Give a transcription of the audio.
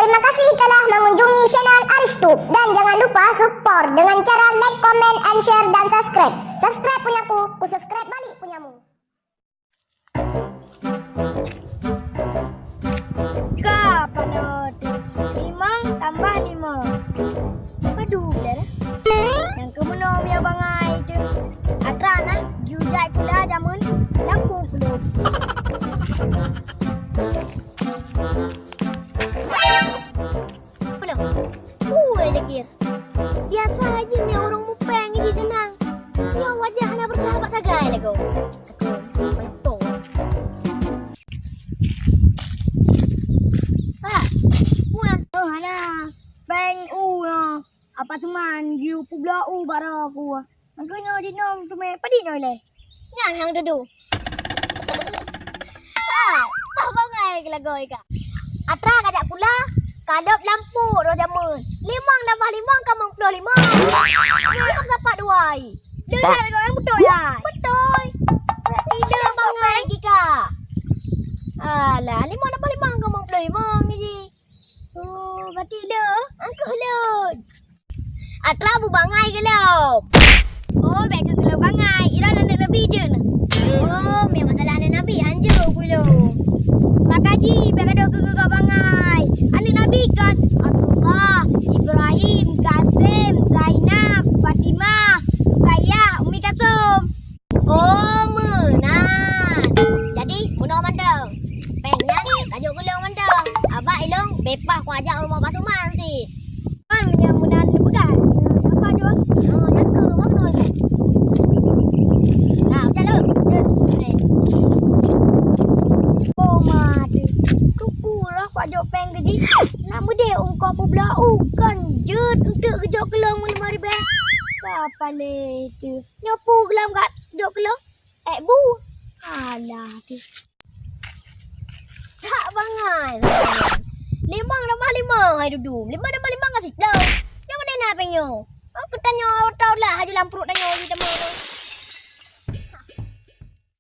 Terima kasih telah mengunjungi channel Arif Tube. Dan jangan lupa support dengan cara like, comment, and share, dan subscribe. Subscribe punyaku, ku subscribe balik punyamu. Kapan tu? 5 tambah 5. Padu dah. Yang kemuno mi abang ai tu. Atrana jujai pula jamun lampu belum. Belum. Je kir. Biasa aja mi orang mupeng ni senang. Ya wajah nak bersahabat sagai lagu. Aku banyak tu. Bang na. Apa teman you pula bara aku. Angkanya di nom tu me padi noi le. Nyan hang dedu. Apa ngai kelagoi ka. Atra kajak pula kadap lampu ro jamun. 5 tambah 5 kamang 25. Ni kau dapat 2. Dengar kau yang betul ya? Betul. Berarti dia bang ngai kika. Alah 5 tambah 5 kamang 25 ni. Oh, berarti le. Angkat le. Atra bu bangai ke le? Oh, baik ke le bangai. Ira anak Nabi je na. Oh, memang salah anak Nabi anja pula. Pak Haji, baik ada ke bangai. Anak Nabi kan Abdullah, Ibrahim, Kasim, Zainab, Fatimah, Rukayah, Umi Kasum. Oh, menan. Jadi, bunuh mandang. Pengen tajuk gulung mandang. Abang ilung bepah ku ajak rumah Pasuman si. Kan menyamunan pegang. Apa tu? Oh, nyangka bang noi. Nah, jalan. Oh, mati. Kukulah ku ajak peng gaji. Nama dia ungkap belau kan jet untuk kejok kelong mari be. Kapan itu? Nyapu gelam kat jok kelong. Bu. Alah tu. Tak bangai. 5 tambah 5 hai duduk. 5 tambah 5 kasih dah. Yang mana nak penyo? Aku tanya tau lah haju lampu tanya kita mau.